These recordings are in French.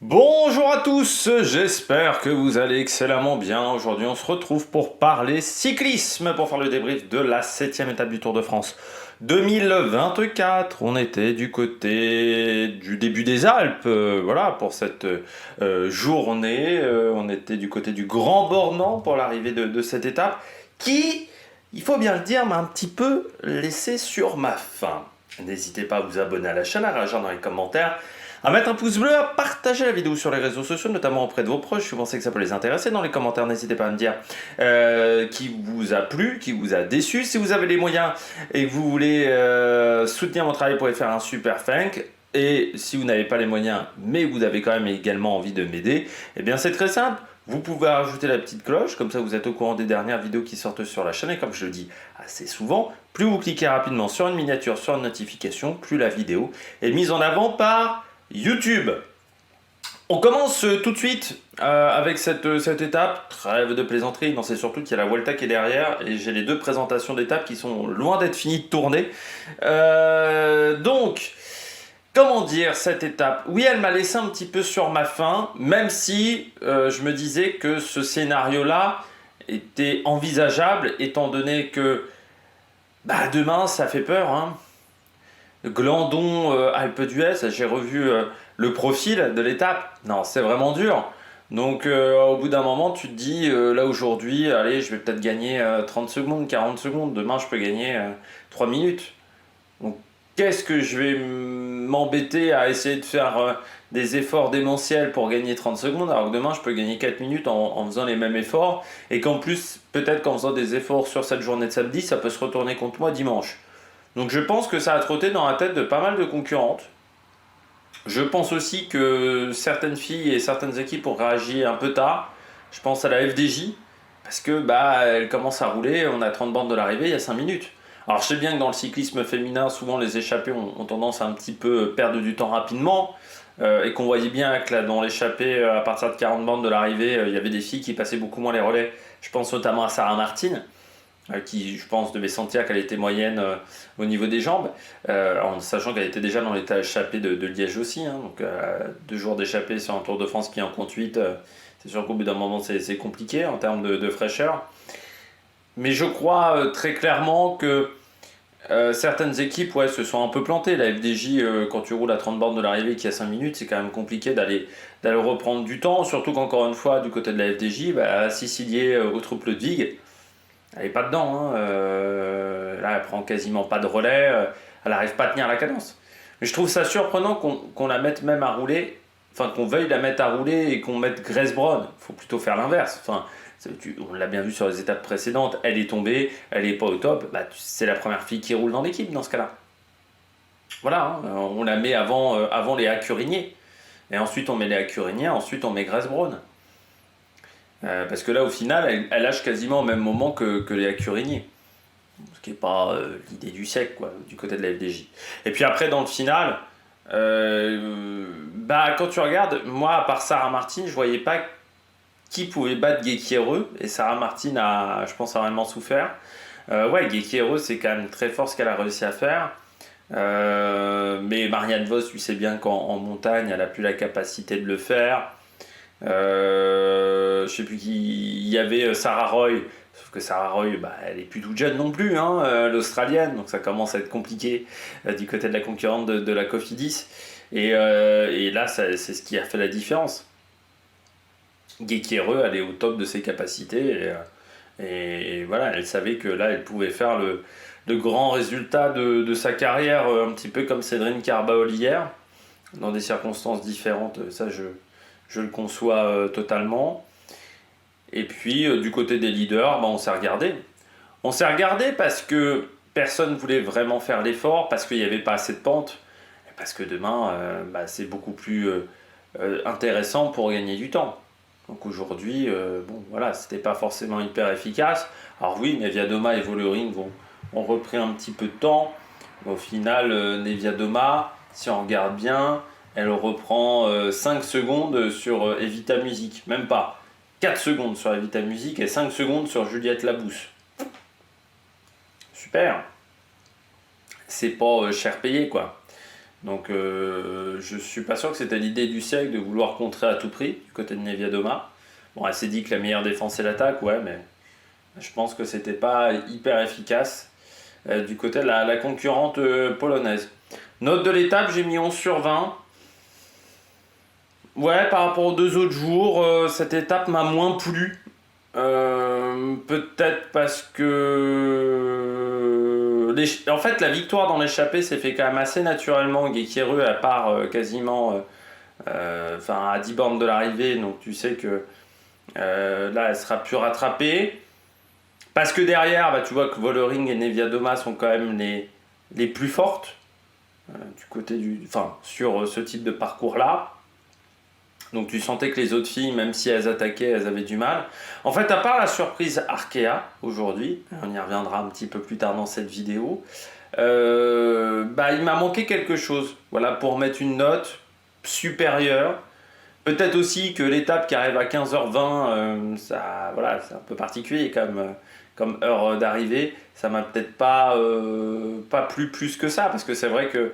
Bonjour à tous, j'espère que vous allez excellemment bien. Aujourd'hui, on se retrouve pour parler cyclisme, pour faire le débrief de la 7e étape du Tour de France 2024. On était du côté du début des Alpes, voilà, pour cette journée. On était du côté du Grand Bornand pour l'arrivée de cette étape qui, il faut bien le dire, m'a un petit peu laissé sur ma faim. N'hésitez pas à vous abonner à la chaîne, à réagir dans les commentaires, à mettre un pouce bleu, à partager la vidéo sur les réseaux sociaux, notamment auprès de vos proches, si vous pensez que ça peut les intéresser. Dans les commentaires, n'hésitez pas à me dire qui vous a plu, qui vous a déçu. Si vous avez les moyens et que vous voulez soutenir mon travail, vous pouvez faire un super thank. Et si vous n'avez pas les moyens, mais vous avez quand même également envie de m'aider, eh bien c'est très simple. Vous pouvez rajouter la petite cloche, comme ça vous êtes au courant des dernières vidéos qui sortent sur la chaîne. Et comme je le dis assez souvent, plus vous cliquez rapidement sur une miniature, sur une notification, plus la vidéo est mise en avant par YouTube. On commence tout de suite avec cette étape. Trêve de plaisanterie, non, c'est surtout qu'il y a la Vuelta qui est derrière et j'ai les deux présentations d'étapes qui sont loin d'être finies de tourner. Donc, comment dire cette étape? Oui, elle m'a laissé un petit peu sur ma faim, même si je me disais que ce scénario-là était envisageable, étant donné que demain, ça fait peur, hein. Glandon, Alpe d'Huez, j'ai revu le profil de l'étape. Non, c'est vraiment dur. Donc au bout d'un moment, tu te dis, là aujourd'hui, allez, je vais peut-être gagner 30 secondes, 40 secondes. Demain, je peux gagner 3 minutes. Donc qu'est-ce que je vais m'embêter à essayer de faire des efforts démentiels pour gagner 30 secondes, alors que demain, je peux gagner 4 minutes en faisant les mêmes efforts. Et qu'en plus, peut-être qu'en faisant des efforts sur cette journée de samedi, ça peut se retourner contre moi dimanche. Donc je pense que ça a trotté dans la tête de pas mal de concurrentes. Je pense aussi que certaines filles et certaines équipes ont réagi un peu tard. Je pense à la FDJ, parce que elle commence à rouler, on a 30 bornes de l'arrivée, il y a 5 minutes. Alors je sais bien que dans le cyclisme féminin, souvent les échappées ont tendance à un petit peu perdre du temps rapidement, et qu'on voyait bien que là, dans l'échappée, à partir de 40 bornes de l'arrivée, il y avait des filles qui passaient beaucoup moins les relais. Je pense notamment à Sarah Martin, qui, je pense, devait sentir qu'elle était moyenne au niveau des jambes, en sachant qu'elle était déjà dans l'état échappé de Liège aussi. Hein, donc 2 jours d'échappée sur un Tour de France qui en compte 8, c'est sûr qu'au bout d'un moment c'est compliqué en termes de fraîcheur. Mais je crois très clairement que certaines équipes se sont un peu plantées. La FDJ, quand tu roules à 30 bornes de l'arrivée qui a 5 minutes, c'est quand même compliqué d'aller reprendre du temps, surtout qu'encore une fois, du côté de la FDJ, Sicilier au troupe Ludwig, elle n'est pas dedans, hein. Là, elle prend quasiment pas de relais, elle n'arrive pas à tenir la cadence. Mais je trouve ça surprenant qu'on la mette même à rouler, enfin qu'on veuille la mettre à rouler et qu'on mette Grace Brown. Il faut plutôt faire l'inverse. Enfin, on l'a bien vu sur les étapes précédentes, elle est tombée, elle n'est pas au top, c'est la première fille qui roule dans l'équipe dans ce cas-là. Voilà, hein, on la met avant les Curigné. Et ensuite on met les Curigné, ensuite on met Grace Brown. Parce que là, au final, elle lâche quasiment au même moment que Léa Curigny. Ce qui n'est pas l'idée du siècle, quoi, du côté de la FDJ. Et puis après, dans le final, quand tu regardes, moi, à part Sarah Martin, je voyais pas qui pouvait battre Guéquiereux. Et Sarah Martin a, je pense, a vraiment souffert. Guéquiereux, c'est quand même très fort ce qu'elle a réussi à faire. Mais Marianne Vos, tu sais bien qu'en montagne, elle a plus la capacité de le faire. Je sais plus qui. Il y avait Sarah Roy, sauf que Sarah Roy, elle est plus toute jeune non plus, hein, l'Australienne, donc ça commence à être compliqué du côté de la concurrente de la Cofidis. Et là, c'est ce qui a fait la différence. Guéquiereux, elle est au top de ses capacités. Et voilà, elle savait que là, elle pouvait faire le grand résultat de sa carrière, un petit peu comme Cédrine Carbaol hier, dans des circonstances différentes. Ça, je le conçois totalement. Et puis, du côté des leaders, on s'est regardé. On s'est regardé parce que personne ne voulait vraiment faire l'effort, parce qu'il n'y avait pas assez de pente, et parce que demain, c'est beaucoup plus intéressant pour gagner du temps. Donc aujourd'hui, c'était pas forcément hyper efficace. Alors oui, Neviadoma et Vollering ont repris un petit peu de temps. Mais au final, Neviadoma, si on regarde bien, elle reprend 5 secondes sur Evita Music. Même pas. 4 secondes sur Evita Music et 5 secondes sur Juliette Labousse. Super. C'est pas cher payé, quoi. Donc je suis pas sûr que c'était l'idée du siècle de vouloir contrer à tout prix du côté de Neviadoma. Bon, elle s'est dit que la meilleure défense c'est l'attaque, ouais, mais je pense que c'était pas hyper efficace du côté de la concurrente polonaise. Note de l'étape, j'ai mis 11 sur 20. Ouais, par rapport aux 2 autres jours, cette étape m'a moins plu. Peut-être parce que en fait la victoire dans l'échappée s'est fait quand même assez naturellement. Guéquiereux à part quasiment à 10 bornes de l'arrivée, donc tu sais que là elle sera plus rattrapée. Parce que derrière, bah, tu vois que Vollering et Neviadoma sont quand même les plus fortes du côté sur ce type de parcours là. Donc tu sentais que les autres filles, même si elles attaquaient, elles avaient du mal. En fait, à part la surprise Arkea aujourd'hui, on y reviendra un petit peu plus tard dans cette vidéo, il m'a manqué quelque chose. Voilà, pour mettre une note supérieure. Peut-être aussi que l'étape qui arrive à 15h20, voilà, c'est un peu particulier comme heure d'arrivée. Ça m'a peut-être pas plu plus que ça, parce que c'est vrai que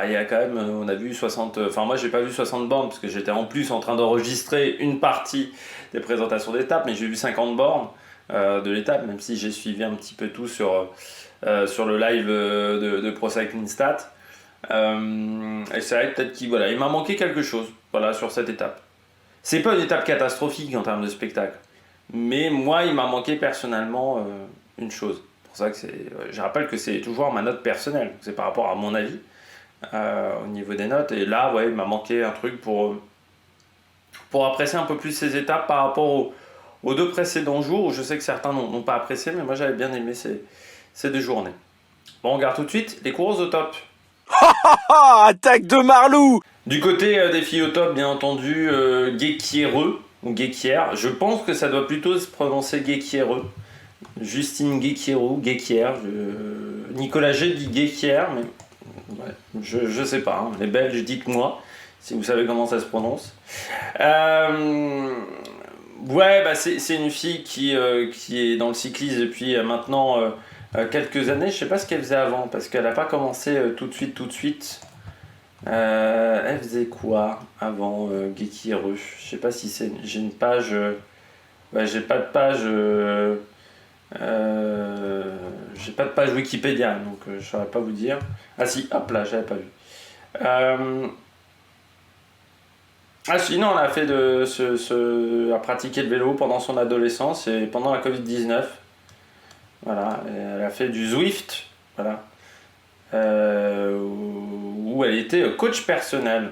il y a quand même, on a vu 60, enfin moi j'ai pas vu 60 bornes parce que j'étais en plus en train d'enregistrer une partie des présentations d'étape, mais j'ai vu 50 bornes de l'étape, même si j'ai suivi un petit peu tout sur le live de Pro Cycling Stats. Et c'est vrai peut-être qu'il il m'a manqué quelque chose sur cette étape. C'est pas une étape catastrophique en termes de spectacle, mais moi il m'a manqué personnellement une chose. C'est pour ça que je rappelle que c'est toujours ma note personnelle, c'est par rapport à mon avis. Au niveau des notes, et là il m'a manqué un truc pour apprécier un peu plus ces étapes par rapport aux 2 précédents jours où je sais que certains n'ont pas apprécié, mais moi j'avais bien aimé ces 2 journées. Bon, on regarde tout de suite les coureuses au top. Attaque de Marlou. Du côté des filles au top, bien entendu, Guéquiereux ou Guéquière, je pense que ça doit plutôt se prononcer Guéquiereux. Justine Guéquiereux, Guéquière, Nicolas G dit Guéquière, mais ouais, je sais pas, hein. Les Belges, dites-moi si vous savez comment ça se prononce. C'est une fille qui est dans le cyclisme depuis maintenant quelques années. Je sais pas ce qu'elle faisait avant, parce qu'elle n'a pas commencé tout de suite. Elle faisait quoi avant Guéquiereux? Je sais pas si j'ai une page. J'ai pas de page. J'ai pas de page Wikipédia, donc je saurais pas vous dire. Ah si, hop là, j'avais pas vu. Sinon, elle a fait a pratiqué le vélo pendant son adolescence et pendant la Covid-19. Voilà, elle a fait du Zwift, voilà, où elle était coach personnel.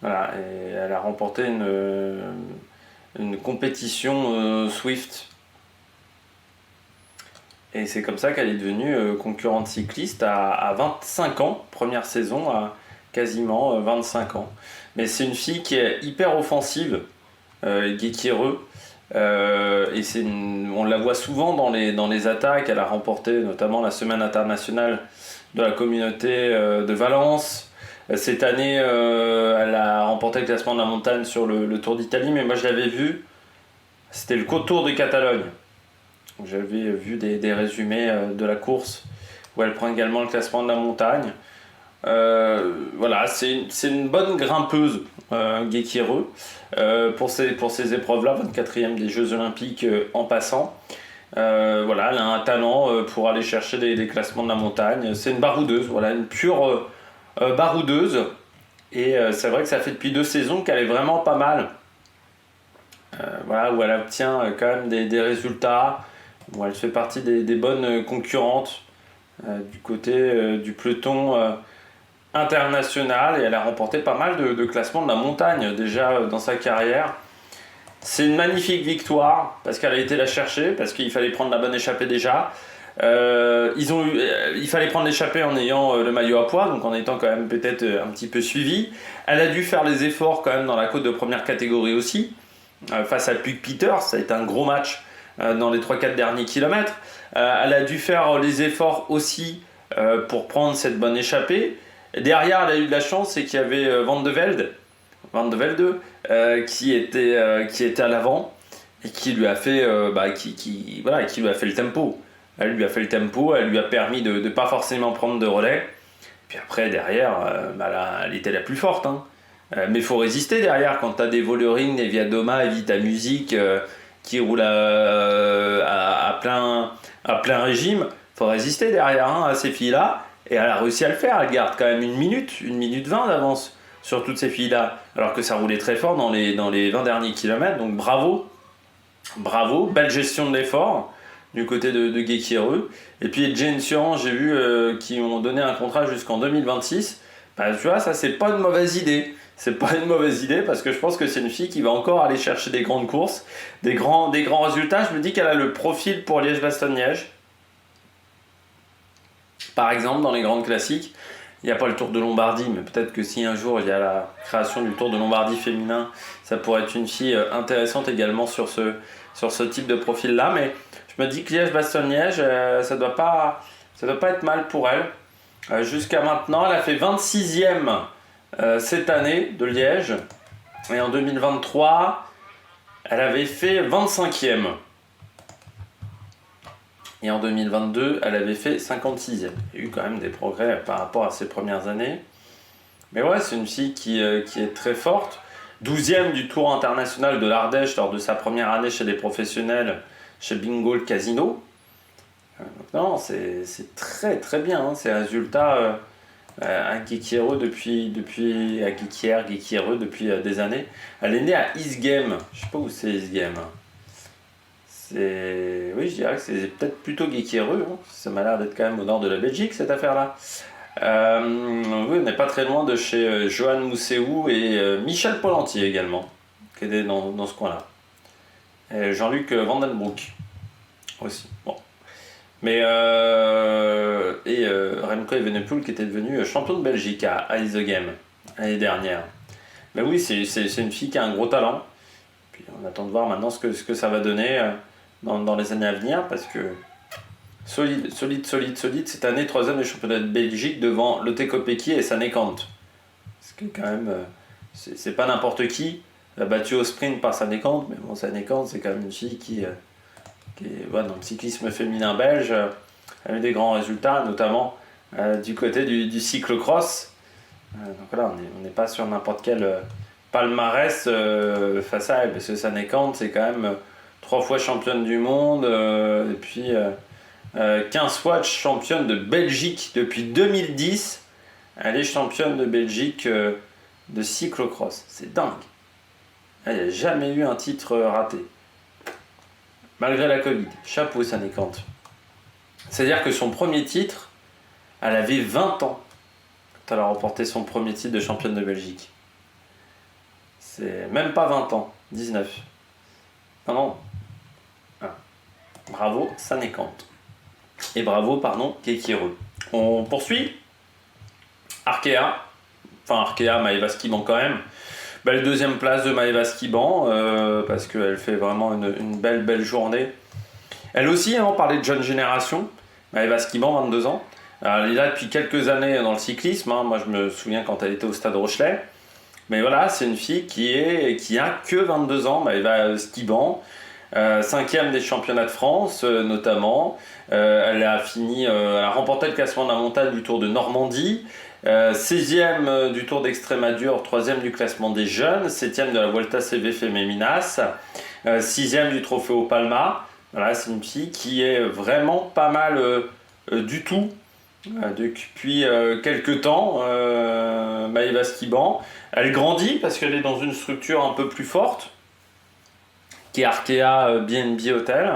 Voilà, et elle a remporté une compétition Swift. Et c'est comme ça qu'elle est devenue concurrente cycliste à 25 ans, première saison à quasiment 25 ans. Mais c'est une fille qui est hyper offensive, Guéquiereux. On la voit souvent dans les attaques. Elle a remporté notamment la semaine internationale de la communauté de Valence. Cette année, elle a remporté le classement de la montagne sur le Tour d'Italie, mais moi je l'avais vu, c'était le Tour de Catalogne. J'avais vu des résumés de la course où elle prend également le classement de la montagne. Voilà, c'est une bonne grimpeuse, Guéquiereux, pour ces épreuves-là, 24e des Jeux Olympiques en passant. Voilà, elle a un talent pour aller chercher des classements de la montagne. C'est une baroudeuse, voilà, une pure baroudeuse. Et c'est vrai que ça fait depuis 2 saisons qu'elle est vraiment pas mal. Voilà, où elle obtient quand même des résultats, où elle fait partie des bonnes concurrentes du côté du peloton international, et elle a remporté pas mal de classements de la montagne déjà dans sa carrière. C'est une magnifique victoire parce qu'elle a été la chercher, parce qu'il fallait prendre la bonne échappée déjà. Il fallait prendre l'échappée en ayant le maillot à pois, donc en étant quand même peut-être un petit peu suivi. Elle a dû faire les efforts quand même dans la côte de première catégorie aussi, face à Puck Peters. Ça a été un gros match dans les 3-4 derniers kilomètres. Elle a dû faire les efforts aussi pour prendre cette bonne échappée. Derrière, elle a eu de la chance, c'est qu'il y avait Van de Velde qui était à l'avant et qui lui a fait qui lui a fait le tempo. Elle lui a fait le tempo, elle lui a permis de ne pas forcément prendre de relais. Puis après, derrière, elle était la plus forte. Hein. Mais il faut résister derrière quand tu as des Vollering, des Viadoma, Evita Music qui roulent à plein régime. Il faut résister derrière à ces filles-là. Et elle a réussi à le faire. Elle garde quand même 1 minute 20 d'avance sur toutes ces filles-là. Alors que ça roulait très fort dans les 20 derniers kilomètres. Donc bravo, belle gestion de l'effort du côté de Guéquiereux. Et puis Jane Suran, j'ai vu qui ont donné un contrat jusqu'en 2026. Bah, tu vois, ça c'est pas une mauvaise idée. C'est pas une mauvaise idée parce que je pense que c'est une fille qui va encore aller chercher des grandes courses, des grands résultats. Je me dis qu'elle a le profil pour Liège-Bastogne-Liège. Par exemple, dans les grandes classiques, il n'y a pas le Tour de Lombardie, mais peut-être que si un jour il y a la création du Tour de Lombardie féminin, ça pourrait être une fille intéressante également sur ce type de profil-là. Mais je me dis que Liège-Bastogne-Liège, ça doit pas être mal pour elle. Jusqu'à maintenant, elle a fait 26e cette année de Liège. Et en 2023, elle avait fait 25e. Et en 2022, elle avait fait 56e. Il y a eu quand même des progrès par rapport à ses premières années. Mais ouais, c'est une fille qui est très forte. 12e du Tour international de l'Ardèche lors de sa première année chez les professionnels, chez Bingo le Casino. Donc non, c'est très très bien. Hein, ces résultats à Guéquiereux depuis des années. Elle est née à Isghem. Je sais pas où c'est Isghem. Oui, je dirais que c'est peut-être plutôt Guéquiereux. Hein. Ça m'a l'air d'être quand même au nord de la Belgique, cette affaire-là. Oui, on n'est pas très loin de chez Johan Mousséou et Michel Polantier également, qui était dans ce coin-là. Et Jean-Luc Vandenbroek aussi. Bon. Mais Remco Evenepoel qui était devenu champion de Belgique à Isegem l'année dernière. Mais oui, c'est une fille qui a un gros talent. Puis on attend de voir maintenant ce que ça va donner dans les années à venir parce que solide. Cette année, 3e des championnats de Belgique devant Lotte Kopecky et Sanne Cant. Parce que quand même, c'est pas n'importe qui. Elle a battu au sprint par Sanne Cant, mais bon, Sanne Cant, c'est quand même une fille qui est dans le cyclisme féminin belge, a eu des grands résultats, notamment du côté du cyclocross. Donc voilà, on n'est pas sur n'importe quel palmarès face à elle, parce que Sanne Cant, c'est quand même 3 fois championne du monde, et puis 15 fois championne de Belgique depuis 2010. Elle est championne de Belgique de cyclocross. C'est dingue. Il n'y a jamais eu un titre raté. Malgré la Covid. Chapeau, Sanne Cant. C'est-à-dire que son premier titre, elle avait 20 ans quand elle a remporté son premier titre de championne de Belgique. C'est même pas 20 ans, 19. Non. Ah. Bravo, Sanne Cant. Et bravo, Guéquiereux. On poursuit. Arkea, Maëva Skiban quand même. Belle deuxième place de Maëva Skiban, parce qu'elle fait vraiment une belle journée. Elle aussi, on parlait de jeune génération. Maëva Skiban, 22 ans. Elle est là depuis quelques années dans le cyclisme. Moi, je me souviens quand elle était au Stade Rochelet. Mais voilà, c'est une fille qui a que 22 ans, Maëva Skiban. 5e des championnats de France, notamment. Elle a remporté le classement de la montagne du Tour de Normandie. 16e du Tour d'Extrémadure, 3e du classement des jeunes, 7e de la Vuelta CV Femeninas, 6e du Trophée au Palma. Voilà, c'est une fille qui est vraiment pas mal du tout depuis quelques temps. Maëva Skiban, elle grandit parce qu'elle est dans une structure un peu plus forte, qui est Arkea BNB Hotel.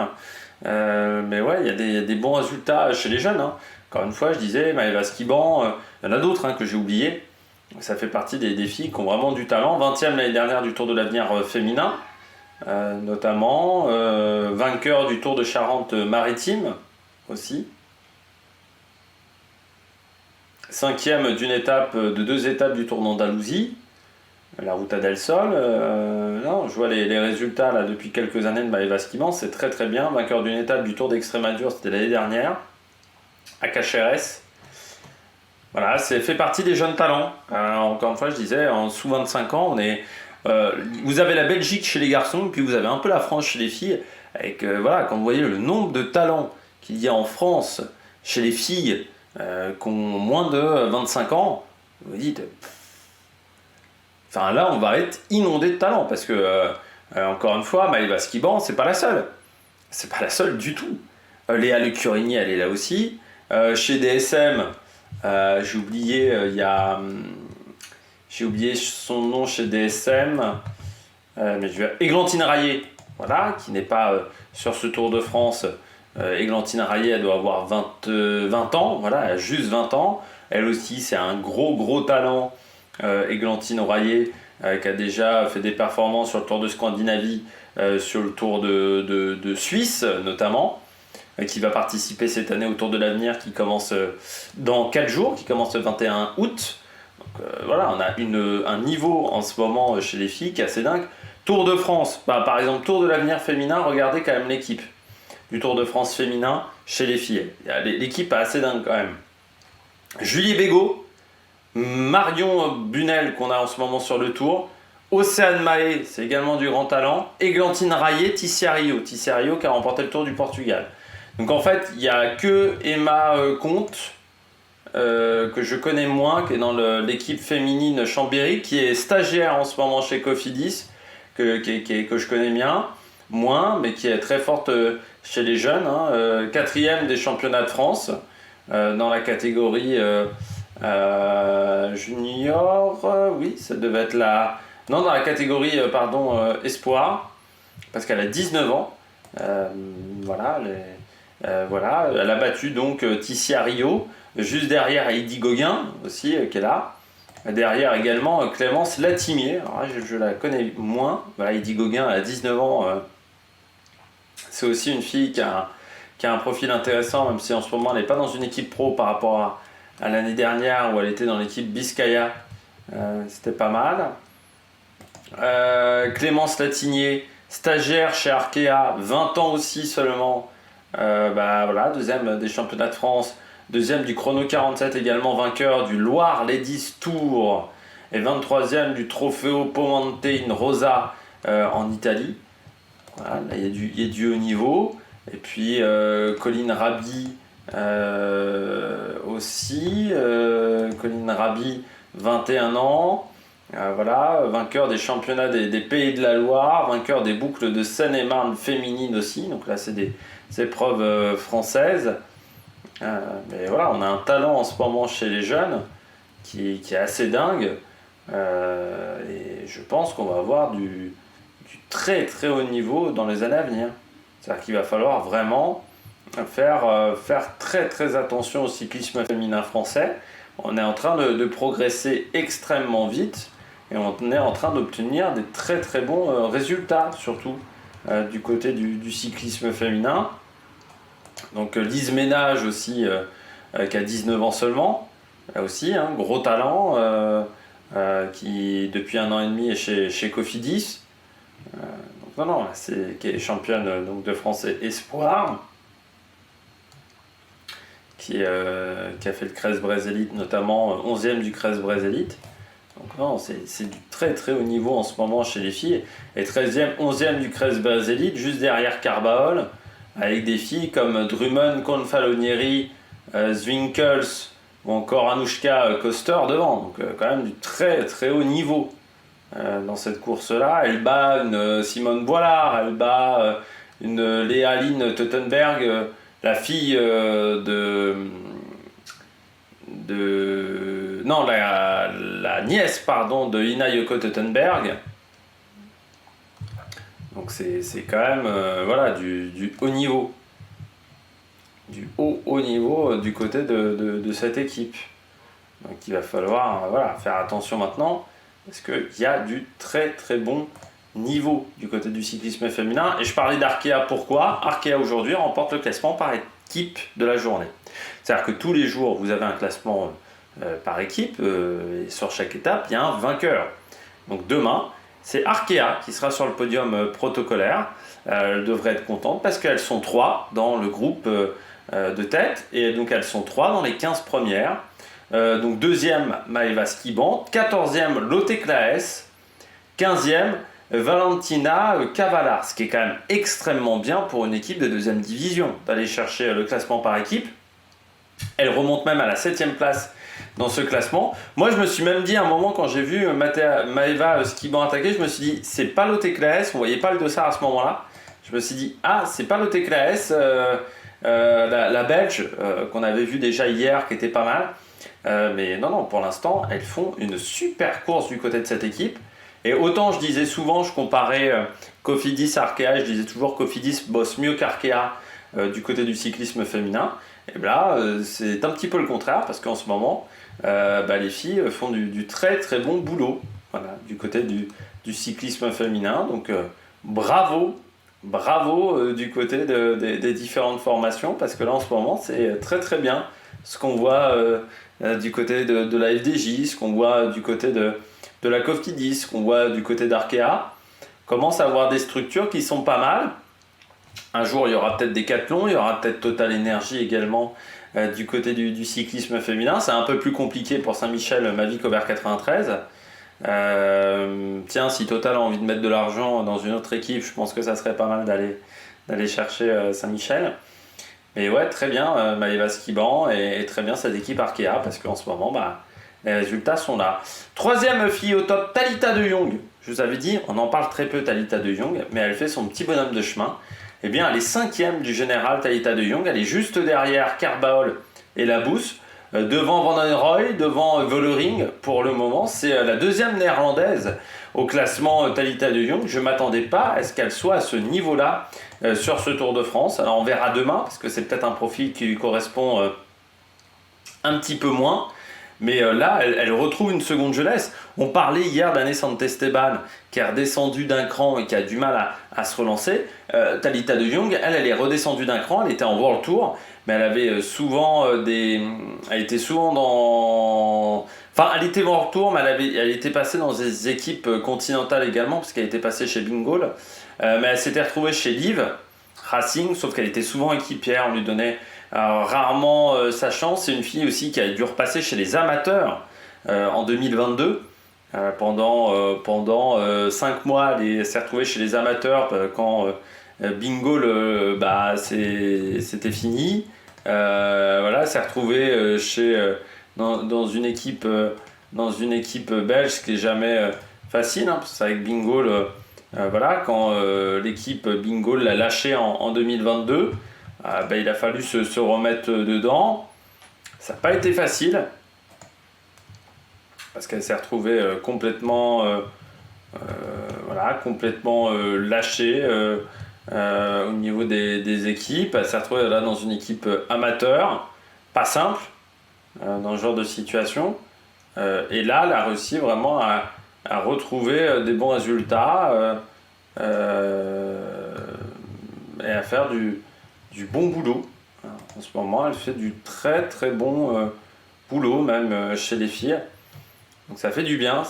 Mais ouais, il y a des bons résultats chez les jeunes. Hein. Encore une fois, je disais, Maëva Skiban, il y en a d'autres que j'ai oubliés. Ça fait partie des filles qui ont vraiment du talent. 20e l'année dernière du Tour de l'Avenir féminin, notamment. Vainqueur du Tour de Charente-Maritime aussi. 5e de 2 étapes du Tour d'Andalousie. La Ruta del Sol. Non, je vois les résultats là, depuis quelques années de Maëva Skiban. C'est très très bien. Vainqueur d'une étape du Tour d'Extrémadure, c'était l'année dernière. À Caceres. Voilà, c'est fait partie des jeunes talents. Encore une fois, je disais, en sous 25 ans, vous avez la Belgique chez les garçons, et puis vous avez un peu la France chez les filles. Avec, voilà, quand vous voyez le nombre de talents qu'il y a en France chez les filles qui ont moins de 25 ans, vous vous dites, enfin là on va être inondé de talent parce que encore une fois, Maëva Skiban, c'est pas la seule. C'est pas la seule du tout. Léa Lecurini, elle est là aussi. Chez DSM, j'ai oublié, j'ai oublié son nom chez DSM, mais Églantine Rayet, voilà, qui n'est pas sur ce Tour de France. Églantine Rayet, elle doit avoir 20 ans, voilà, elle a juste 20 ans. Elle aussi, c'est un gros talent. Églantine Rayet, qui a déjà fait des performances sur le Tour de Scandinavie, sur le Tour de Suisse notamment, qui va participer cette année au Tour de l'Avenir qui commence dans 4 jours, qui commence le 21 août. Donc, voilà, on a un niveau en ce moment chez les filles qui est assez dingue. Tour de France, par exemple Tour de l'Avenir féminin, regardez quand même l'équipe du Tour de France féminin chez les filles. L'équipe est assez dingue quand même. Julie Bégaud, Marion Bunel qu'on a en ce moment sur le Tour, Océane Mahé, c'est également du grand talent, Églantine Rayet, Tissia Rio qui a remporté le Tour du Portugal. Donc en fait, il n'y a que Emma Comte, que je connais moins, qui est dans l'équipe féminine Chambéry, qui est stagiaire en ce moment chez Cofidis, que je connais bien, moins, mais qui est très forte chez les jeunes, hein, 4e des championnats de France, dans la catégorie junior, oui, ça devait être non, dans la catégorie, espoir, parce qu'elle a 19 ans, voilà, elle a battu donc Tissia Rio, juste derrière Heidi Gauguin aussi, qui est là. Derrière également Clémence Latimier, alors là, je la connais moins. Voilà, Heidi Gauguin, elle a 19 ans. C'est aussi une fille qui a un profil intéressant, même si en ce moment elle n'est pas dans une équipe pro par rapport à l'année dernière où elle était dans l'équipe Biscaya. C'était pas mal. Clémence Latimier, stagiaire chez Arkea, 20 ans aussi seulement. Voilà, deuxième des championnats de France, deuxième du chrono 47 également, vainqueur du Loire Ladies Tour et 23e du Trofeo Pomonte Rosa en Italie. Voilà, là il y a du haut niveau. Et puis Colline Rabi aussi, Colline Rabi, 21 ans. Voilà, vainqueur des championnats des Pays de la Loire, vainqueur des boucles de Seine-et-Marne féminines aussi. Donc là, c'est des épreuves françaises. Mais voilà, on a un talent en ce moment chez les jeunes qui est assez dingue. Et je pense qu'on va avoir du très très haut niveau dans les années à venir. C'est-à-dire qu'il va falloir vraiment faire très très attention au cyclisme féminin français. On est en train de progresser extrêmement vite et on est en train d'obtenir des très très bons résultats, surtout du côté du cyclisme féminin. Donc Lise Ménage aussi, qui a 19 ans seulement, là aussi, hein, gros talent, qui depuis 1 an et demi est chez Cofidis. Qui est championne donc, de France Espoir, qui a fait le Crest-Brésil Elite, notamment 11e du Crest-Brésil Elite. Donc non, c'est du très très haut niveau en ce moment chez les filles. Et 13e, 11e du Crest-Brésil Elite, juste derrière Carbaol, avec des filles comme Drummond, Confalonieri, Zwinkels ou encore Anouchka Koster devant. Donc quand même du très très haut niveau dans cette course-là. Elle bat une Simone Boilard, elle bat une Léaline Teutenberg, la fille la nièce de Ina Yoko Teutenberg. Donc c'est quand même voilà, du haut niveau. Du haut niveau du côté de cette équipe. Donc il va falloir faire attention maintenant, parce qu'il y a du très très bon niveau du côté du cyclisme féminin. Et je parlais d'Arkea, pourquoi ? Arkea aujourd'hui remporte le classement par équipe de la journée. C'est-à-dire que tous les jours, vous avez un classement par équipe, et sur chaque étape, il y a un vainqueur. Donc demain, c'est Arkea qui sera sur le podium protocolaire. Elle devrait être contente parce qu'elles sont 3 dans le groupe de tête, et donc elles sont 3 dans les 15 premières. Donc 2e, Maëva Skiban, 14e, Lotte Claes, 15e, Valentina Cavalar, ce qui est quand même extrêmement bien pour une équipe de deuxième division, d'aller chercher le classement par équipe. Elle remonte même à la 7e place dans ce classement. Moi, je me suis même dit à un moment, quand j'ai vu Maeva Skiban attaquer, je me suis dit, c'est pas Lotte Claes, on voyait pas le dossard à ce moment-là. Je me suis dit, ah, c'est pas Lotte Claes, la Belge, qu'on avait vu déjà hier, qui était pas mal. Mais non, pour l'instant, elles font une super course du côté de cette équipe. Et autant je disais souvent, je comparais Cofidis à Arkea, je disais toujours Cofidis bosse mieux qu'Arkea du côté du cyclisme féminin. Et là, c'est un petit peu le contraire, parce qu'en ce moment, les filles font du très très bon boulot, voilà, du côté du cyclisme féminin. Donc bravo du côté des différentes formations, parce que là en ce moment, c'est très très bien ce qu'on voit du côté de la FDJ, ce qu'on voit du côté de la Cofidis, ce qu'on voit du côté d'Arkea. Commence à avoir des structures qui sont pas mal. Un jour, il y aura peut-être Decathlon, il y aura peut-être Total Energy également du côté du cyclisme féminin. C'est un peu plus compliqué pour Saint-Michel, Mavic Aubert 93. Tiens, si Total a envie de mettre de l'argent dans une autre équipe, je pense que ça serait pas mal d'aller chercher Saint-Michel. Mais ouais, très bien, Maeva Skiban et très bien cette équipe Arkea, parce qu'en ce moment, les résultats sont là. Troisième fille au top, Thalita de Jong. Je vous avais dit, on en parle très peu, Thalita de Jong, mais elle fait son petit bonhomme de chemin. Eh bien, elle est 5e du général, Thalita de Jong. Elle est juste derrière Carbaol et Labous. Devant Van den Roy, devant Vollering. Pour le moment, c'est la 2e néerlandaise au classement Thalita de Jong. Je ne m'attendais pas à ce qu'elle soit à ce niveau-là sur ce Tour de France. Alors, on verra demain, parce que c'est peut-être un profil qui lui correspond un petit peu moins. Mais là, elle retrouve une seconde jeunesse. On parlait hier d'Anne Santesteban qui est redescendue d'un cran et qui a du mal à se relancer. Thalita de Jong, elle est redescendue d'un cran. Elle était en World Tour, mais elle avait souvent elle était souvent dans... Enfin, elle était World Tour, mais elle était passée dans des équipes continentales également, parce qu'elle était passée chez Bingol. Mais elle s'était retrouvée chez Liv Racing, sauf qu'elle était souvent équipière. On lui donnait rarement sa chance. C'est une fille aussi qui a dû repasser chez les amateurs en 2022. Pendant 5 mois, elle s'est retrouvée chez les amateurs quand Bingo, c'était fini. Voilà, elle s'est retrouvée dans une équipe belge, ce qui n'est jamais facile, hein, parce qu'avec Bingo, voilà, quand l'équipe Bingo l'a lâché en 2022, il a fallu se remettre dedans. Ça n'a pas été facile, parce qu'elle s'est retrouvée complètement lâchée au niveau des équipes. Elle s'est retrouvée là dans une équipe amateur, pas simple dans ce genre de situation. Et là, elle a réussi vraiment à retrouver des bons résultats et à faire du bon boulot. En ce moment, elle fait du très très bon boulot, même chez les filles. Donc ça fait du bien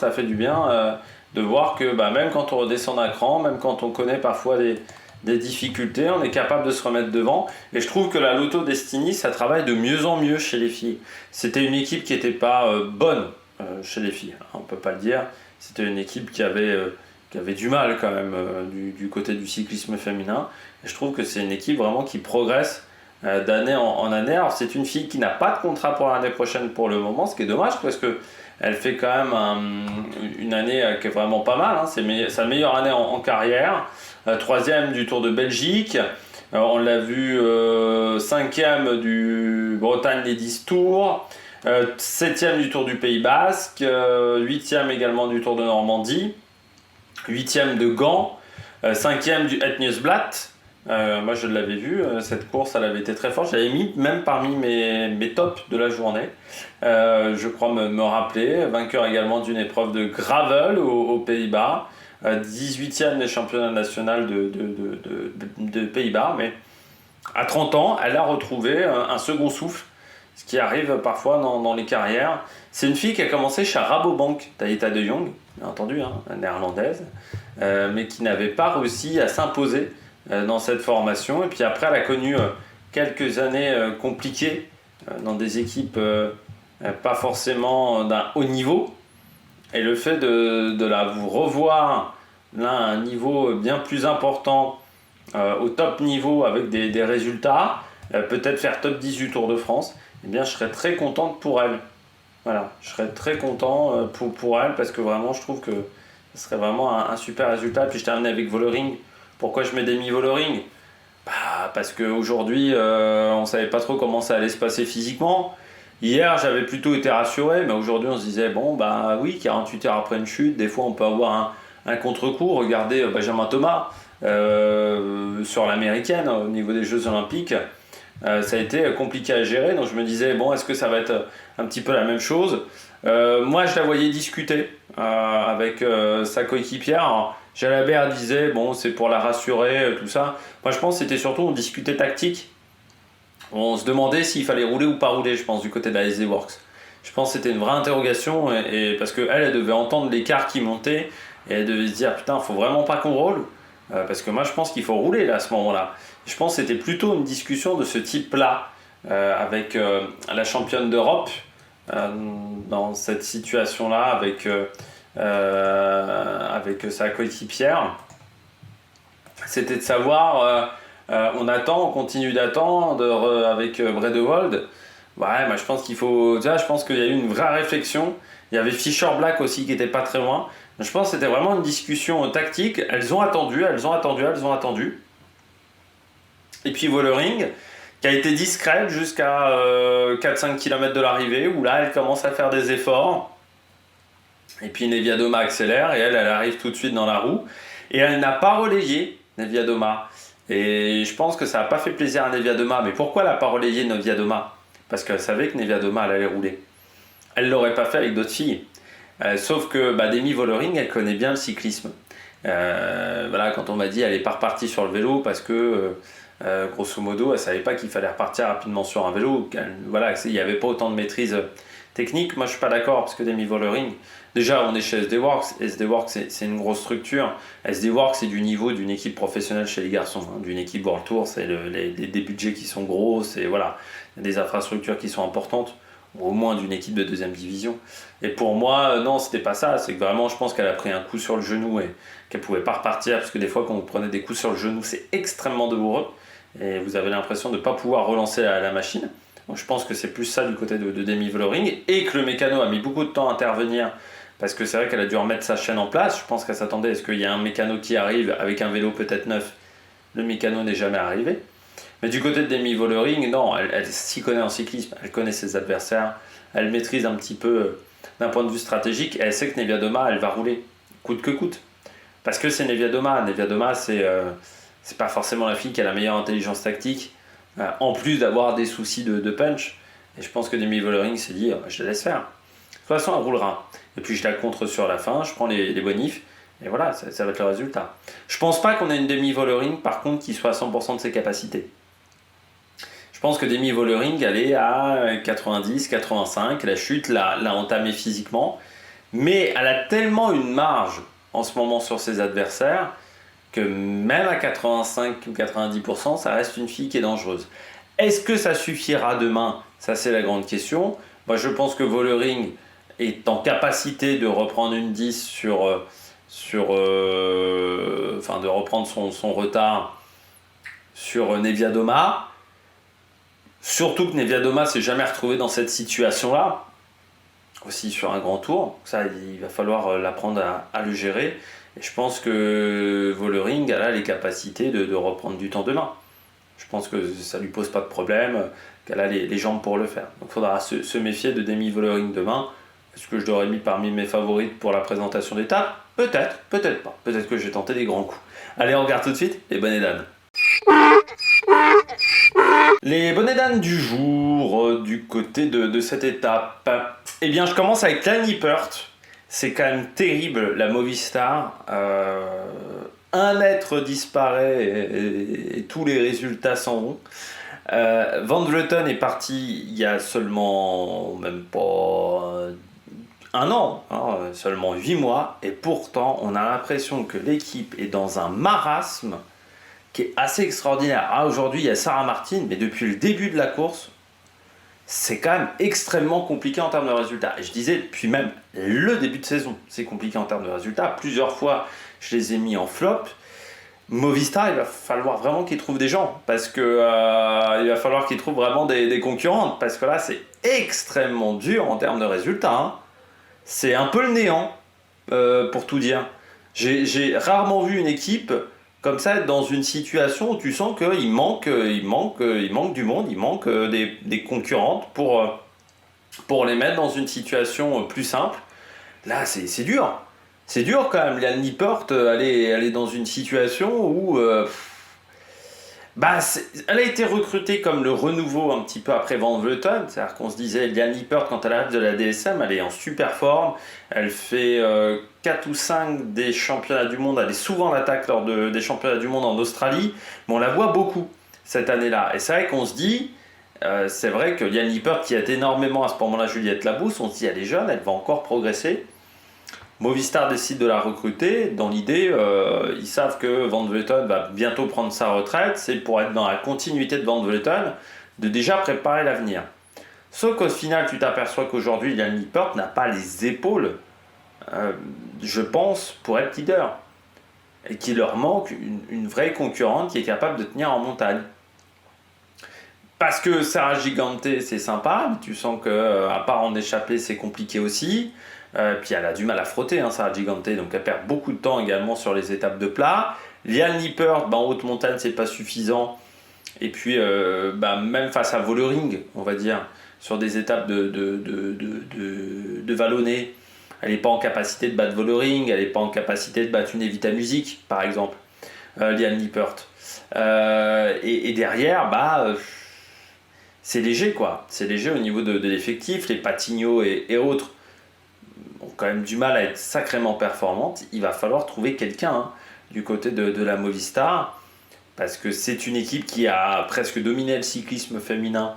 de voir que même quand on redescend d'un cran, même quand on connaît parfois des difficultés, on est capable de se remettre devant. Et je trouve que la Lotto Destiny, ça travaille de mieux en mieux chez les filles. C'était une équipe qui n'était pas bonne chez les filles, on ne peut pas le dire. C'était une équipe qui avait du mal quand même du côté du cyclisme féminin. Et je trouve que c'est une équipe vraiment qui progresse d'année en année. Alors c'est une fille qui n'a pas de contrat pour l'année prochaine pour le moment, ce qui est dommage, parce que elle fait quand même une année qui est vraiment pas mal, hein. C'est sa meilleure année en carrière. 3e du Tour de Belgique. On l'a vu 5e du Bretagne Ladies Tour. 7e du Tour du Pays Basque. 8e également du Tour de Normandie. 8e de Gand. 5e du Etniusblatt. Moi je l'avais vu, cette course elle avait été très forte, j'avais mis même parmi mes tops de la journée, je crois me rappeler, vainqueur également d'une épreuve de gravel aux Pays-Bas, 18e des championnats nationaux de Pays-Bas, mais à 30 ans elle a retrouvé un second souffle, ce qui arrive parfois dans les carrières. C'est une fille qui a commencé chez Rabobank, Thalita de Jong, bien entendu, hein, néerlandaise, mais qui n'avait pas réussi à s'imposer dans cette formation. Et puis après, elle a connu quelques années compliquées dans des équipes pas forcément d'un haut niveau. Et le fait de la revoir là à un niveau bien plus important, au top niveau avec des résultats, peut-être faire top 10 du Tour de France, eh bien je serais très contente pour elle. Voilà, je serais très content pour elle parce que vraiment je trouve que ce serait vraiment un super résultat. Puis je termine avec Vollering. Pourquoi je mets Demi Vollering? Parce qu'aujourd'hui on savait pas trop comment ça allait se passer physiquement. Hier j'avais plutôt été rassuré, mais aujourd'hui on se disait bon bah oui, 48 heures après une chute, des fois on peut avoir un contre-coup. Regardez Benjamin Thomas sur l'américaine au niveau des Jeux Olympiques. Ça a été compliqué à gérer, donc je me disais bon, est-ce que ça va être un petit peu la même chose? Moi je la voyais discuter avec sa coéquipière. Alors, Jalabert disait bon, c'est pour la rassurer, tout ça. Moi je pense que c'était surtout on discutait tactique. On se demandait s'il fallait rouler ou pas rouler, je pense, du côté de la SD Works. Je pense que c'était une vraie interrogation, et parce qu'elle elle devait entendre l'écart qui montait, et elle devait se dire putain, faut vraiment pas qu'on roule, parce que moi je pense qu'il faut rouler là à ce moment-là. Je pense que c'était plutôt une discussion de ce type-là, avec la championne d'Europe, dans cette situation-là, avec sa coéquipière. C'était de savoir, on attend, on continue d'attendre avec Bredewold. Ouais, moi je pense qu'il faut. Déjà, je pense qu'il y a eu une vraie réflexion. Il y avait Fischer Black aussi qui était pas très loin. Je pense que c'était vraiment une discussion tactique. Elles ont attendu. Et puis Vollering, qui a été discrète jusqu'à 4-5 km de l'arrivée, où là elle commence à faire des efforts. Et puis Neviadoma accélère et elle arrive tout de suite dans la roue. Et elle n'a pas relayé Neviadoma. Et je pense que ça n'a pas fait plaisir à Neviadoma. Mais pourquoi elle n'a pas relayé Neviadoma? Parce qu'elle savait que Neviadoma elle allait rouler. Elle ne l'aurait pas fait avec d'autres filles. Sauf que Demi Vollering, elle connaît bien le cyclisme. Voilà, quand on m'a dit elle n'est pas repartie sur le vélo parce que grosso modo elle ne savait pas qu'il fallait repartir rapidement sur un vélo. Voilà, il n'y avait pas autant de maîtrise technique. Moi je ne suis pas d'accord parce que Demi Vollering, déjà on est chez SD Works. SD Works c'est une grosse structure. SD Works c'est du niveau d'une équipe professionnelle chez les garçons, hein, d'une équipe World Tour. C'est des budgets qui sont gros, c'est voilà, des infrastructures qui sont importantes, au moins d'une équipe de deuxième division. Et pour moi, non, c'était pas ça. C'est que vraiment, je pense qu'elle a pris un coup sur le genou et qu'elle pouvait pas repartir, parce que des fois, quand vous prenez des coups sur le genou, c'est extrêmement douloureux et vous avez l'impression de ne pas pouvoir relancer la machine. Donc, je pense que c'est plus ça du côté de Demi Vollering, et que le mécano a mis beaucoup de temps à intervenir, parce que c'est vrai qu'elle a dû remettre sa chaîne en place. Je pense qu'elle s'attendait à ce qu'il y ait un mécano qui arrive avec un vélo peut-être neuf. Le mécano n'est jamais arrivé. Mais du côté de Demi Vollering, non, elle s'y connaît en cyclisme, elle connaît ses adversaires, elle maîtrise un petit peu d'un point de vue stratégique, et elle sait que Neviadoma, elle va rouler, coûte que coûte. Parce que c'est Neviadoma. Neviadoma, c'est pas forcément la fille qui a la meilleure intelligence tactique, en plus d'avoir des soucis de punch. Et je pense que Demi Vollering s'est dit, je la laisse faire. De toute façon, elle roulera. Et puis je la contre sur la fin, je prends les bonifs, et voilà, ça va être le résultat. Je pense pas qu'on ait une Demi Vollering, par contre, qui soit à 100% de ses capacités. Je pense que Demi Vollering, elle est à 90, 85, la chute l'a entamée physiquement, mais elle a tellement une marge en ce moment sur ses adversaires que même à 85 ou 90%, ça reste une fille qui est dangereuse. Est-ce que ça suffira demain? Ça, c'est la grande question. Moi, je pense que Vollering est en capacité de reprendre une 10 de reprendre son retard sur Neviadoma. Surtout que Neviadoma s'est jamais retrouvé dans cette situation-là, aussi sur un grand tour. Ça, il va falloir l'apprendre à le gérer. Et je pense que Vollering a les capacités de reprendre du temps demain. Je pense que ça ne lui pose pas de problème, qu'elle a les jambes pour le faire. Donc il faudra se méfier de Demi Vollering demain. Est-ce que je l'aurais mis parmi mes favorites pour la présentation d'étape? Peut-être, peut-être pas. Peut-être que j'ai tenté des grands coups. Allez, on regarde tout de suite les bonnets d'âne. Les bonnets d'âne du jour, du côté de cette étape. Eh bien, je commence avec Clan Lippert. C'est quand même terrible, la Movistar. Un être disparaît et tous les résultats s'en vont. Van Vleuten est parti il y a seulement, même pas un an, hein, seulement 8 mois. Et pourtant, on a l'impression que l'équipe est dans un marasme qui est assez extraordinaire. Aujourd'hui, il y a Sarah Martin, mais depuis le début de la course, c'est quand même extrêmement compliqué en termes de résultats. Et je disais, depuis même le début de saison, c'est compliqué en termes de résultats. Plusieurs fois, je les ai mis en flop. Movistar, il va falloir vraiment qu'ils trouvent des gens, parce que il va falloir qu'ils trouvent vraiment des concurrentes, parce que là, c'est extrêmement dur en termes de résultats. Hein. C'est un peu le néant, pour tout dire. J'ai rarement vu une équipe comme ça être dans une situation où tu sens qu'il manque du monde, il manque des concurrentes pour les mettre dans une situation plus simple. Là, c'est dur. C'est dur quand même. Liane Lippert, elle est dans une situation où elle a été recrutée comme le renouveau un petit peu après Van Vleuten. C'est-à-dire qu'on se disait, Liane Lippert, quand elle arrive de la DSM, elle est en super forme. Elle fait 4 ou 5 des championnats du monde. Elle est souvent en attaque lors des championnats du monde en Australie. Mais on la voit beaucoup cette année-là. Et c'est vrai qu'on se dit, c'est vrai que Liane Lippert, qui aide énormément à ce moment-là Juliette Labrousse, on se dit, elle est jeune, elle va encore progresser. Movistar décide de la recruter. Dans l'idée, ils savent que Van Vleuten va bientôt prendre sa retraite. C'est pour être dans la continuité de Van Vleuten, de déjà préparer l'avenir. Sauf qu'au final, tu t'aperçois qu'aujourd'hui, Liane Lippert n'a pas les épaules, je pense, pour être leader. Et qu'il leur manque une vraie concurrente qui est capable de tenir en montagne. Parce que Sarah Gigante, c'est sympa, mais tu sens qu'à part en échapper, c'est compliqué aussi. Puis elle a du mal à frotter, hein, Sarah Gigante, donc elle perd beaucoup de temps également sur les étapes de plat. Liane Lippert, en haute montagne, c'est pas suffisant. Et puis, même face à Vollering, on va dire, sur des étapes de vallonné, elle n'est pas en capacité de battre Vollering, elle n'est pas en capacité de battre une Evita Music, par exemple, Liane Lippert. Et derrière, c'est léger, quoi. C'est léger au niveau de l'effectif. Les Patigno et autres ont quand même du mal à être sacrément performantes. Il va falloir trouver quelqu'un du côté de la Movistar, parce que c'est une équipe qui a presque dominé le cyclisme féminin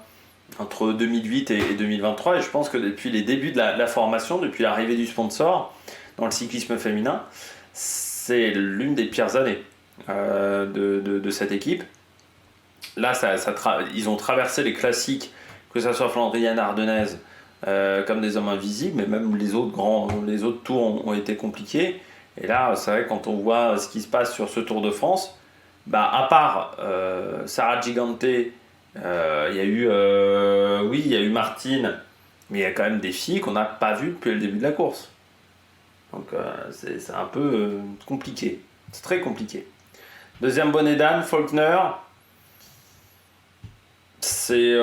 entre 2008 et 2023, et je pense que depuis les débuts de la formation, depuis l'arrivée du sponsor dans le cyclisme féminin, c'est l'une des pires années de cette équipe. Là, ils ont traversé les classiques, que ce soit flandrienne, ardennaise, comme des hommes invisibles, mais même les autres tours ont été compliqués. Et là, c'est vrai, quand on voit ce qui se passe sur ce Tour de France, à part Sarah Gigante, il y a eu Martine, mais il y a quand même des filles qu'on n'a pas vues depuis le début de la course. Donc c'est un peu compliqué. C'est très compliqué. Deuxième bonnet d'âne, Faulkner. C'était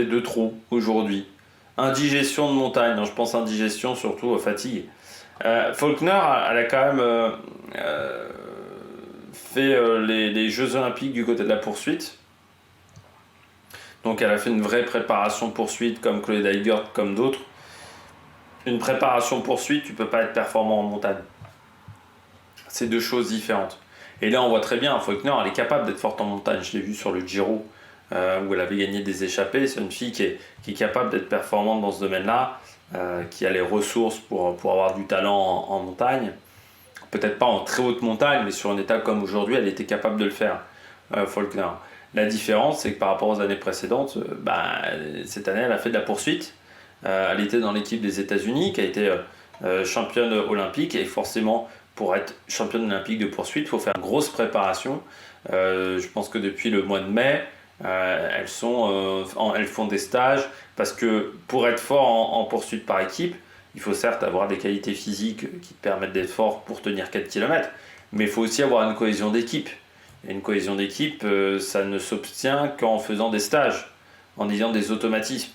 de trop aujourd'hui. Indigestion de montagne, non, je pense indigestion surtout fatigue. Faulkner, elle a quand même fait les Jeux Olympiques du côté de la poursuite. Donc elle a fait une vraie préparation poursuite comme Chloé Dygert, comme d'autres. Une préparation poursuite, tu peux pas être performant en montagne. C'est deux choses différentes. Et là, on voit très bien, Faulkner, elle est capable d'être forte en montagne. Je l'ai vu sur le Giro, où elle avait gagné des échappées. C'est une fille qui est capable d'être performante dans ce domaine-là, qui a les ressources pour avoir du talent en montagne. Peut-être pas en très haute montagne, mais sur une étape comme aujourd'hui, elle était capable de le faire, Faulkner. La différence, c'est que par rapport aux années précédentes, cette année, elle a fait de la poursuite. Elle était dans l'équipe des États-Unis, qui a été championne olympique, et forcément, pour être championne olympique de poursuite, il faut faire une grosse préparation. Je pense que depuis le mois de mai, elles font des stages, parce que pour être fort en poursuite par équipe, il faut certes avoir des qualités physiques qui te permettent d'être fort pour tenir 4 km, mais il faut aussi avoir une cohésion d'équipe. Et une cohésion d'équipe, ça ne s'obtient qu'en faisant des stages, en ayant des automatismes.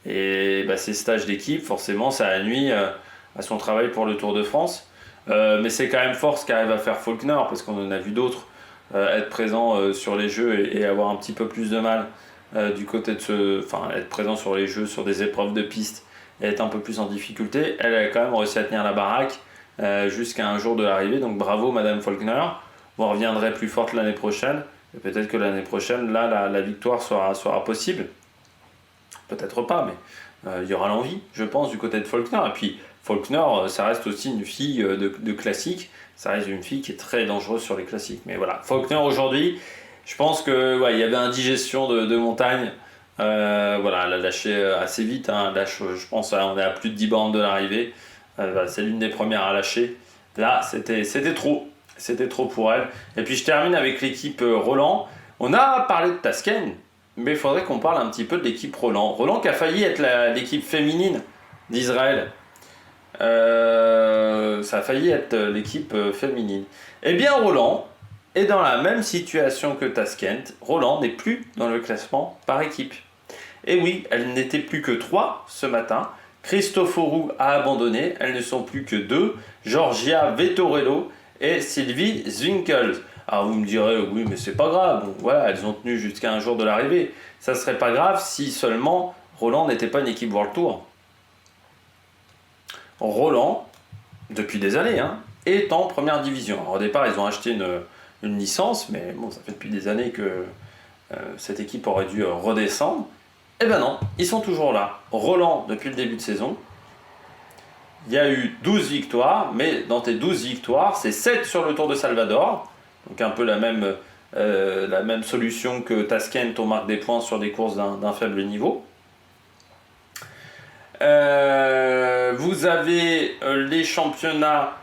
Et ces stages d'équipe, forcément, ça nuit à son travail pour le Tour de France. Mais c'est quand même fort ce qu'arrive à faire Faulkner, parce qu'on en a vu d'autres être présents sur les Jeux et avoir un petit peu plus de mal du côté être présent sur les Jeux, sur des épreuves de piste, et être un peu plus en difficulté. Elle a quand même réussi à tenir la baraque jusqu'à un jour de l'arrivée, donc bravo Madame Faulkner. Vous reviendrez plus forte l'année prochaine, et peut-être que l'année prochaine, là, la victoire sera possible. Peut-être pas, mais il y aura l'envie, je pense, du côté de Faulkner. Et puis Faulkner, ça reste aussi une fille de classique, ça reste une fille qui est très dangereuse sur les classiques. Mais voilà, Faulkner aujourd'hui, Je pense que il y avait indigestion de montagne. Voilà, elle a lâché assez vite. Hein. Je pense on est à plus de 10 bornes de l'arrivée. Voilà, c'est l'une des premières à lâcher. Là, c'était trop. C'était trop pour elle. Et puis je termine avec l'équipe Roland. On a parlé de Tasken, mais il faudrait qu'on parle un petit peu de l'équipe Roland. Roland qui a failli être l'équipe féminine d'Israël. Ça a failli être l'équipe féminine. Eh bien, Roland est dans la même situation que Taskent. Roland n'est plus dans le classement par équipe. Et oui, elles n'étaient plus que 3 ce matin. Christoforou a abandonné, elles ne sont plus que 2. Georgia Vettorello et Sylvie Zwinkels. Alors vous me direz, oui, mais c'est pas grave. Bon, voilà, elles ont tenu jusqu'à un jour de l'arrivée. Ça serait pas grave si seulement Roland n'était pas une équipe World Tour. Roland, depuis des années, est en première division. Alors, au départ, ils ont acheté une licence, mais bon, ça fait depuis des années que cette équipe aurait dû redescendre. Eh ben non, ils sont toujours là. Roland, depuis le début de saison, il y a eu 12 victoires, mais dans tes 12 victoires, c'est 7 sur le Tour de Salvador, donc un peu la même solution que Taskent, on marque des points sur des courses d'un faible niveau. Vous avez les championnats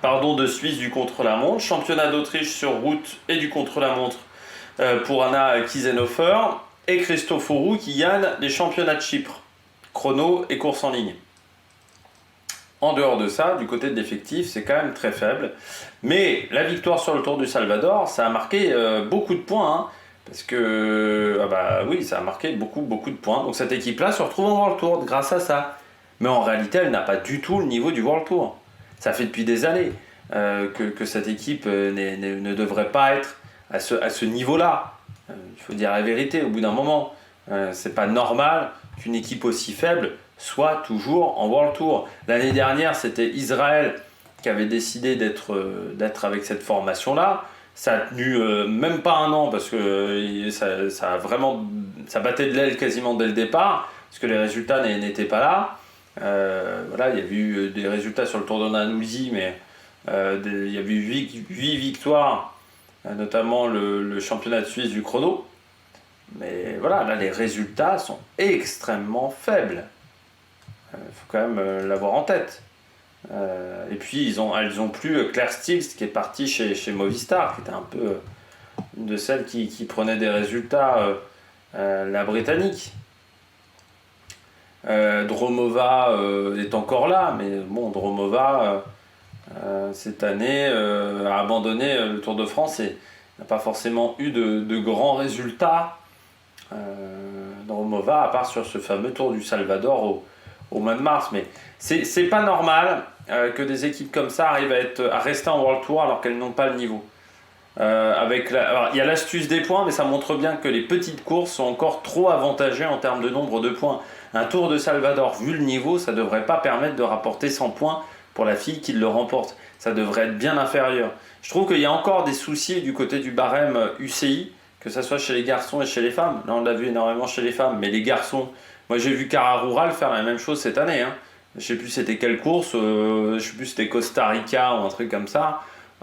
de Suisse du contre-la-montre, championnat d'Autriche sur route et du contre-la-montre pour Anna Kiesenhofer et Christoforou qui gagne les championnats de Chypre, chrono et course en ligne. En dehors de ça, du côté de l'effectif, c'est quand même très faible. Mais la victoire sur le Tour du Salvador, ça a marqué beaucoup de points. Parce que, ça a marqué beaucoup de points. Donc cette équipe-là se retrouve en World Tour grâce à ça. Mais en réalité, elle n'a pas du tout le niveau du World Tour. Ça fait depuis des années que cette équipe ne devrait pas être à ce niveau-là. Il faut dire la vérité, au bout d'un moment. C'est pas normal qu'une équipe aussi faible soit toujours en World Tour. L'année dernière, c'était Israël qui avait décidé d'être avec cette formation-là. Ça a tenu même pas un an parce que ça battait de l'aile quasiment dès le départ parce que les résultats n'étaient pas là. Il y a eu des résultats sur le Tour de Nanouzi, mais il y a eu 8 victoires, notamment le championnat de Suisse du chrono. Mais voilà, là les résultats sont extrêmement faibles. Il faut quand même l'avoir en tête. Et puis elles ont plus Claire Stills qui est partie chez Movistar, qui était un peu une de celles qui prenait des résultats, la britannique. Dromova est encore là, mais bon, Dromova cette année a abandonné le Tour de France et n'a pas forcément eu de grands résultats. Dromova, à part sur ce fameux Tour du Salvador au mois de mars, mais c'est pas normal que des équipes comme ça arrivent à rester en World Tour alors qu'elles n'ont pas le niveau. Alors, il y a l'astuce des points, mais ça montre bien que les petites courses sont encore trop avantagées en termes de nombre de points. Un Tour de Salvador, vu le niveau, ça ne devrait pas permettre de rapporter 100 points pour la fille qui le remporte. Ça devrait être bien inférieur. Je trouve qu'il y a encore des soucis du côté du barème UCI, que ce soit chez les garçons et chez les femmes. Là, on l'a vu énormément chez les femmes, mais les garçons... Moi, j'ai vu Cara Rural faire la même chose cette année. Je sais plus c'était quelle course, je sais plus c'était Costa Rica ou un truc comme ça.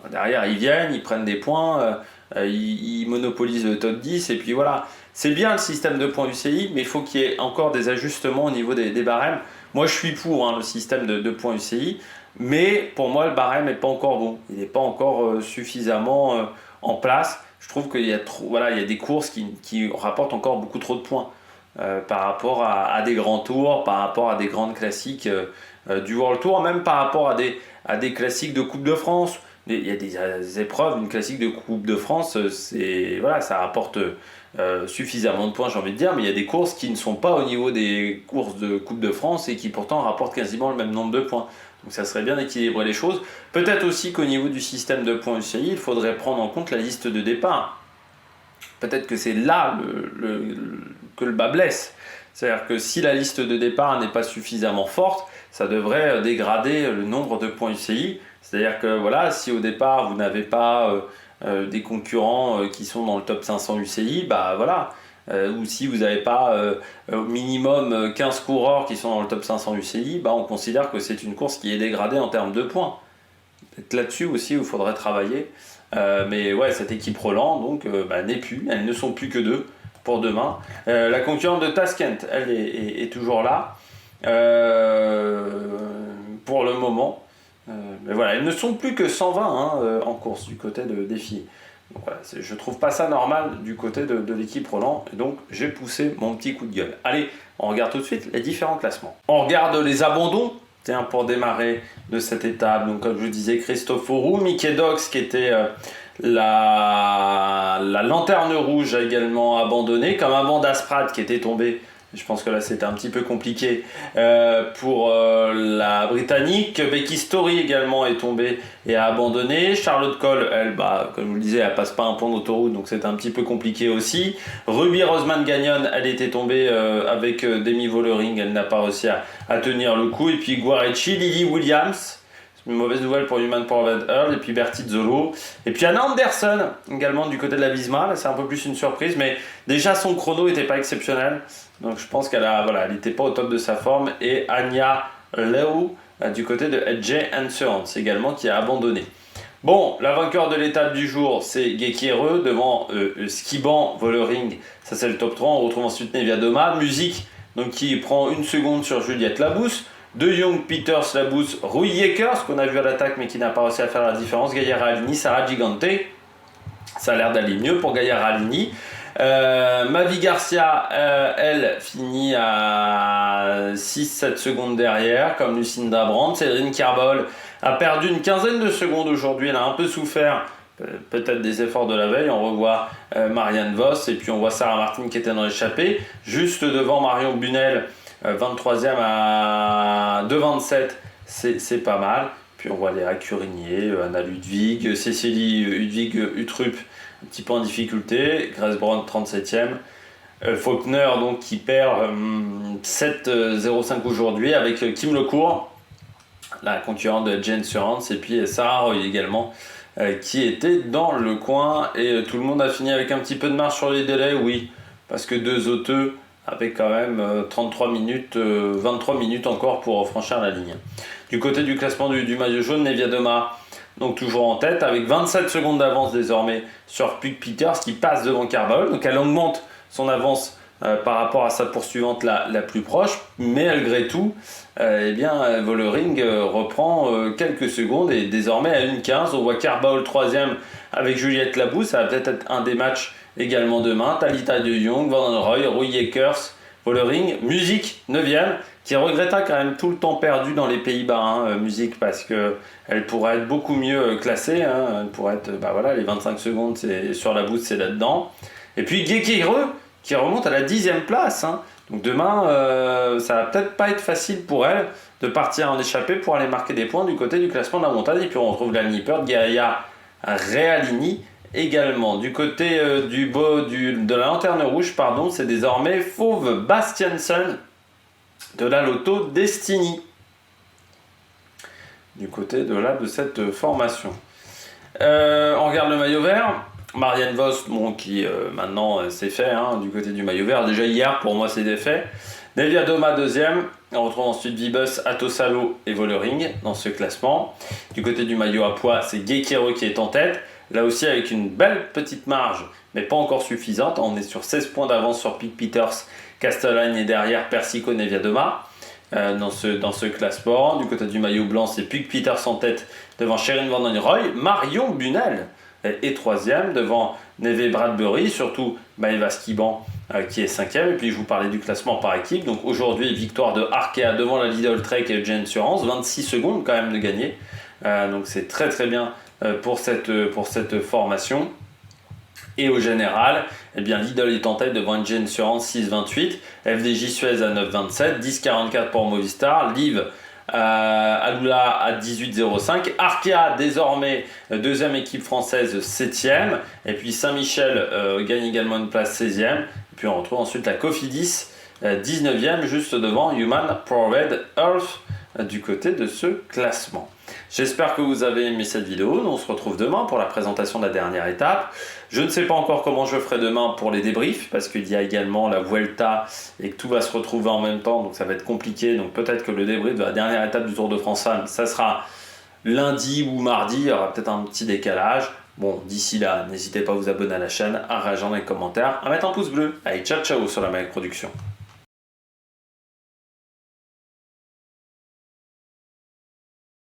Derrière, ils viennent, ils prennent des points, ils monopolisent le top 10 et puis voilà. C'est bien le système de points UCI, mais il faut qu'il y ait encore des ajustements au niveau des barèmes. Moi, je suis pour le système de points UCI, mais pour moi, le barème n'est pas encore bon. Il n'est pas encore suffisamment en place. Je trouve qu'il y a il y a des courses qui rapportent encore beaucoup trop de points. Par rapport à des grands tours, par rapport à des grandes classiques du World Tour, même par rapport à des classiques de Coupe de France. Il y a des épreuves, une classique de Coupe de France, ça rapporte suffisamment de points, j'ai envie de dire, mais il y a des courses qui ne sont pas au niveau des courses de Coupe de France et qui pourtant rapportent quasiment le même nombre de points. Donc ça serait bien d'équilibrer les choses. Peut-être aussi qu'au niveau du système de points UCI, il faudrait prendre en compte la liste de départ. Peut-être que c'est là que le bas blesse. C'est-à-dire que si la liste de départ n'est pas suffisamment forte, ça devrait dégrader le nombre de points UCI. C'est-à-dire que si au départ vous n'avez pas des concurrents qui sont dans le top 500 UCI, ou si vous n'avez pas au minimum 15 coureurs qui sont dans le top 500 UCI, on considère que c'est une course qui est dégradée en termes de points. peut-être là-dessus aussi où il faudrait travailler. Mais ouais, cette équipe Roland donc n'est plus, elles ne sont plus que deux pour demain. La concurrente de Taskent, elle est toujours là pour le moment. Mais voilà, elles ne sont plus que 120 en course du côté des filles. Donc voilà, je trouve pas ça normal du côté de l'équipe Roland, et donc j'ai poussé mon petit coup de gueule. Allez, on regarde tout de suite les différents classements. On regarde les abandons, tiens, pour démarrer de cette étape. Donc comme je vous disais, Christophe Auroux, Mickey Dox qui était la lanterne rouge a également abandonné, comme Amanda Asprad qui était tombée. Je pense que là c'était un petit peu compliqué pour la Britannique. Becky Story également est tombée et a abandonné. Charlotte Cole, elle, comme je vous le disais, elle passe pas un pont d'autoroute, donc c'est un petit peu compliqué aussi. Ruby Roseman Gagnon, elle était tombée avec Demi Vollering, elle n'a pas réussi à tenir le coup. Et puis Guarecci, Lily Williams. Une mauvaise nouvelle pour Human Forward Earl, et puis Bertie Zolo. Et puis Anna Anderson, également du côté de la Visma. Là, c'est un peu plus une surprise, mais déjà son chrono n'était pas exceptionnel. Donc je pense qu'elle n'était pas au top de sa forme. Et Anya Leu, du côté de Edge Insurance, également, qui a abandonné. Bon, la vainqueur de l'étape du jour, c'est Gekireux devant Skiban Vollering. Ça, c'est le top 3. On retrouve ensuite Nevia Doma. Musique, donc, qui prend 1 seconde sur Juliette Labousse. De Jong, Peters, Labousse, Rui Yekers, qu'on a vu à l'attaque mais qui n'a pas réussi à faire la différence. Gaillard Alini, Sarah Gigante. Ça a l'air d'aller mieux pour Gaillard Alini. Mavi Garcia, elle finit à 6-7 secondes derrière, comme Lucinda Brandt. Céline Kerbol a perdu une quinzaine de secondes aujourd'hui. Elle a un peu souffert, peut-être des efforts de la veille. On revoit Marianne Voss et puis on voit Sarah Martin qui était dans l'échappée. Juste devant Marion Bunel. 23e à 2,27, c'est pas mal. Puis on voit Léa Curigné, Anna Ludwig, Cécilie Utrup, un petit peu en difficulté. Grace Brown 37e. Faulkner donc, qui perd 7,05 aujourd'hui avec Kim Lecourt, la concurrente de Jane Surance, et puis Sarah Roy également, qui était dans le coin. Et tout le monde a fini avec un petit peu de marge sur les délais, oui, parce que deux auteux avec quand même 33 minutes, 23 minutes encore pour franchir la ligne. Du côté du classement du maillot jaune, Nevia Doma, donc toujours en tête, avec 27 secondes d'avance désormais sur Pug Peters, qui passe devant Carball. Donc elle augmente son avance par rapport à sa poursuivante la plus proche, mais malgré tout, Vollering reprend quelques secondes et désormais à 1,15. On voit Carball 3e avec Juliette Labousse. Ça va peut-être être un des matchs également demain. Talita de Jong, Van Roy, Rui Yekers, Vollering. Musique 9e, qui regretta quand même tout le temps perdu dans les Pays-Bas. Musique, parce qu'elle pourrait être beaucoup mieux classée. Elle pourrait être, les 25 secondes c'est sur la bout, c'est là-dedans. Et puis Gekireux, qui remonte à la 10e place. Donc demain, ça va peut-être pas être facile pour elle de partir en échappée pour aller marquer des points du côté du classement de la montagne. Et puis on retrouve la Nipper, Gaia Realini également. Du côté de la lanterne rouge, c'est désormais Fauve Bastiansen de la Lotto Destiny. Du côté de cette formation. On regarde le maillot vert. Marianne Voss, qui maintenant c'est fait du côté du maillot vert. Déjà hier, pour moi, c'était fait. Nevia Doma 2e. On retrouve ensuite Vibus, Atosalo et Vollering dans ce classement. Du côté du maillot à poids, c'est Gekireux qui est en tête. Là aussi avec une belle petite marge, mais pas encore suffisante. On est sur 16 points d'avance sur Pete Peters, Castellane et derrière Persico, Nevia Doma dans ce classement. Du côté du maillot blanc, c'est Pete Peters en tête devant Sherin Van Den Roy. Marion Bunel est 3e devant Neve Bradbury, surtout Maëva Skiban qui est 5e. Et puis je vous parlais du classement par équipe. Donc aujourd'hui, victoire de Arkea devant la Lidl Trek et Jane Surance, 26 secondes quand même de gagner. Donc c'est très très bien pour cette formation. Et au général, Lidl est en tête devant Jane Surance 6,28, FDJ Suez à 9,27, 10,44 pour Movistar, Liv Alula à 18,05, Arkea désormais deuxième équipe française 7e, et puis Saint-Michel gagne également une place 16e, et puis on retrouve ensuite la Cofidis 19e juste devant Human Powered Earth du côté de ce classement. J'espère que vous avez aimé cette vidéo. Nous on se retrouve demain pour la présentation de la dernière étape. Je ne sais pas encore comment je ferai demain pour les débriefs parce qu'il y a également la Vuelta et que tout va se retrouver en même temps, donc ça va être compliqué. Donc peut-être que le débrief de la dernière étape du Tour de France Femmes, ça sera lundi ou mardi, il y aura peut-être un petit décalage. Bon, d'ici là, n'hésitez pas à vous abonner à la chaîne, à réagir dans les commentaires, à mettre un pouce bleu. Allez, ciao ciao sur la Mac Production.